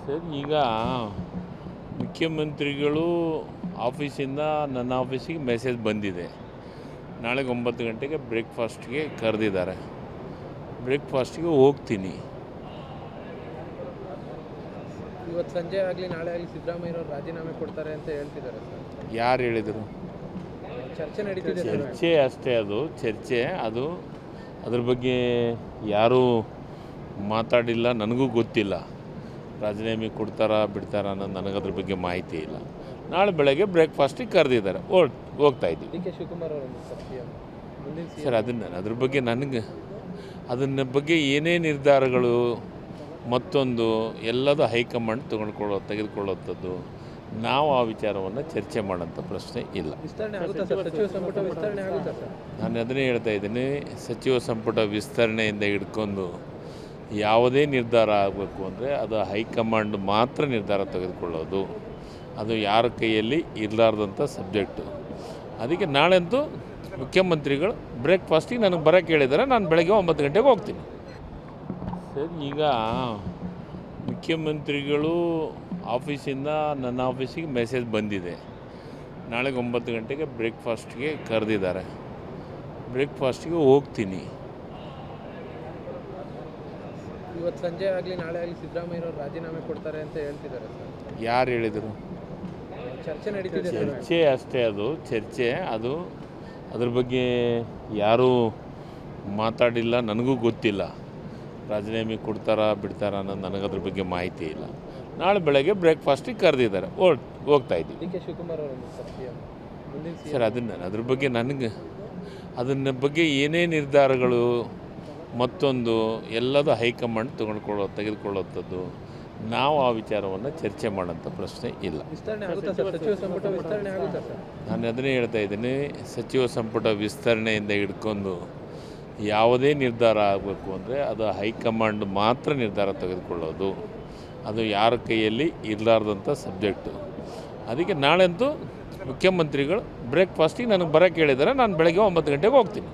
Sir, ಈಗ ಮುಖ್ಯಮಂತ್ರಿಗಳು ಆಫೀಸಿಂದ ನನ್ನ ಆಫೀಸಿಗೆ ಮೆಸೇಜ್ ಬಂದಿದೆ. ನಾಳೆಗೆ 9 ಗಂಟೆಗೆ ಬ್ರೇಕ್ಫಾಸ್ಟ್ಗೆ ಕರೆದಿದ್ದಾರೆ. ಬ್ರೇಕ್ಫಾಸ್ಟ್ಗೆ ಹೋಗ್ತೀನಿ. ಇವತ್ತು ಸಂಜೆ ಆಗಲಿ ನಾಳೆ ಆಗಲಿ ಸಿದ್ದರಾಮಯ್ಯನವರು ರಾಜೀನಾಮೆ ಕೊಡ್ತಾರೆ ಅಂತ ಹೇಳ್ತಿದ್ದಾರೆ ಸರ್. ಯಾರು ಹೇಳಿದರು? ಚರ್ಚೆ ನಡೀತಿದೆ ಸರ್. ಚರ್ಚೆ ಅಷ್ಟೇ, ಅದು ಚರ್ಚೆ. ಅದ್ರ ಬಗ್ಗೆ ಯಾರೂ ಮಾತಾಡಿಲ್ಲ, ನನಗೂ ಗೊತ್ತಿಲ್ಲ. ರಾಜೀನಾಮೆ ಕೊಡ್ತಾರಾ ಬಿಡ್ತಾರಾ ಅನ್ನೋದು ನನಗದ್ರ ಬಗ್ಗೆ ಮಾಹಿತಿ ಇಲ್ಲ. ನಾಳೆ ಬೆಳಗ್ಗೆ ಬ್ರೇಕ್ಫಾಸ್ಟಿಗೆ ಕರೆದಿದ್ದಾರೆ, ಹೋಗ್ತಾ ಇದ್ದೀವಿ. ಡಿ ಕೆ ಶಿವಕುಮಾರ್ ಅವರು ಮುಂದಿನ ಸರ್, ಅದ್ರ ಬಗ್ಗೆ ಅದನ್ನ ಬಗ್ಗೆ ಏನೇ ನಿರ್ಧಾರಗಳು ಮತ್ತೊಂದು ಎಲ್ಲದೂ ಹೈಕಮಾಂಡ್ ತೆಗೆದುಕೊಳ್ಳುವಂಥದ್ದು. ನಾವು ಆ ವಿಚಾರವನ್ನು ಚರ್ಚೆ ಮಾಡೋಂಥ ಪ್ರಶ್ನೆ ಇಲ್ಲ. ವಿಸ್ತರಣೆ ಆಗುತ್ತಾ ಸರ್? ಸಚಿವ ಸಂಪುಟ ವಿಸ್ತರಣೆ ಆಗುತ್ತಾ ಸರ್? ನಾನು ಅದನ್ನೇ ಹೇಳ್ತಾ ಇದ್ದೀನಿ. ಸಚಿವ ಸಂಪುಟ ವಿಸ್ತರಣೆಯಿಂದ ಹಿಡ್ಕೊಂಡು ಯಾವುದೇ ನಿರ್ಧಾರ ಆಗಬೇಕು ಅಂದರೆ ಅದು ಹೈಕಮಾಂಡ್ ಮಾತ್ರ ನಿರ್ಧಾರ ತೆಗೆದುಕೊಳ್ಳೋದು. ಅದು ಯಾರ ಕೈಯಲ್ಲಿ ಇರಲಾರ್ದಂಥ ಸಬ್ಜೆಕ್ಟು. ಅದಕ್ಕೆ ನಾಳೆಂತೂ ಮುಖ್ಯಮಂತ್ರಿಗಳು ಬ್ರೇಕ್ಫಾಸ್ಟಿಗೆ ನನಗೆ ಬರೋಕ್ಕೆ ಹೇಳಿದ್ದಾರೆ. ನಾನು ಬೆಳಗ್ಗೆ 9 ಗಂಟೆಗೆ ಹೋಗ್ತೀನಿ. ಸರ್, ಈಗ ಮುಖ್ಯಮಂತ್ರಿಗಳು ಆಫೀಸಿಂದ ನನ್ನ ಆಫೀಸಿಗೆ ಮೆಸೇಜ್ ಬಂದಿದೆ. ನಾಳೆಗೆ 9 ಗಂಟೆಗೆ ಬ್ರೇಕ್ಫಾಸ್ಟ್ಗೆ ಕರೆದಿದ್ದಾರೆ. ಬ್ರೇಕ್ಫಾಸ್ಟ್ಗೆ ಹೋಗ್ತೀನಿ. ಇವತ್ತು ಸಂಜೆ ಆಗಲಿ ನಾಳೆ ಆಗಲಿ ಸಿದ್ದರಾಮಯ್ಯನವರು ರಾಜೀನಾಮೆ ಕೊಡ್ತಾರೆ ಅಂತ ಹೇಳ್ತಿದ್ದಾರೆ ಸರ್. ಯಾರು ಹೇಳಿದರು? ಚರ್ಚೆ ನಡೀತಿದೆ ಸರ್. ಚರ್ಚೆ ಅಷ್ಟೇ, ಅದು ಚರ್ಚೆ. ಅದ್ರ ಬಗ್ಗೆ ಯಾರೂ ಮಾತಾಡಿಲ್ಲ, ನನಗೂ ಗೊತ್ತಿಲ್ಲ. ರಾಜೀನಾಮೆ ಕೊಡ್ತಾರಾ ಬಿಡ್ತಾರಾ ಅನ್ನೋದು ನನಗದ್ರ ಬಗ್ಗೆ ಮಾಹಿತಿ ಇಲ್ಲ. ನಾಳೆ ಬೆಳಗ್ಗೆ ಬ್ರೇಕ್ಫಾಸ್ಟಿಗೆ ಕರೆದಿದ್ದಾರೆ, ಹೋಗ್ತಾ ಇದ್ದೀವಿ. ಡಿ ಕೆ ಶಿವಕುಮಾರ್ ಅವರು ಮುಂದಿನ ಸರ್, ಅದನ್ನ ಬಗ್ಗೆ ಏನೇ ನಿರ್ಧಾರಗಳು ಮತ್ತೊಂದು ಎಲ್ಲದೂ ಹೈಕಮಾಂಡ್ ತೆಗೆದುಕೊಳ್ಳುವಂಥದ್ದು. ನಾವು ಆ ವಿಚಾರವನ್ನು ಚರ್ಚೆ ಮಾಡೋಂಥ ಪ್ರಶ್ನೆ ಇಲ್ಲ. ವಿಸ್ತರಣೆ ಆಗುತ್ತಾ ಸರ್? ಸಚಿವ ಸಂಪುಟ ವಿಸ್ತರಣೆ ಆಗುತ್ತಾ ಸರ್? ನಾನು ಅದನ್ನೇ ಹೇಳ್ತಾ ಇದ್ದೀನಿ. ಸಚಿವ ಸಂಪುಟ ವಿಸ್ತರಣೆಯಿಂದ ಹಿಡ್ಕೊಂಡು ಯಾವುದೇ ನಿರ್ಧಾರ ಆಗಬೇಕು ಅಂದರೆ ಅದು ಹೈಕಮಾಂಡ್ ಮಾತ್ರ ನಿರ್ಧಾರ ತೆಗೆದುಕೊಳ್ಳೋದು. ಅದು ಯಾರ ಕೈಯಲ್ಲಿ ಇರಲಾರ್ದಂಥ ಸಬ್ಜೆಕ್ಟು. ಅದಕ್ಕೆ ನಾಳೆಂತೂ ಮುಖ್ಯಮಂತ್ರಿಗಳು ಬ್ರೇಕ್ಫಾಸ್ಟಿಗೆ ನನಗೆ ಬರೋಕ್ಕೆ ಹೇಳಿದ್ದಾರೆ. ನಾನು ಬೆಳಗ್ಗೆ 9 ಗಂಟೆಗೆ ಹೋಗ್ತೀನಿ.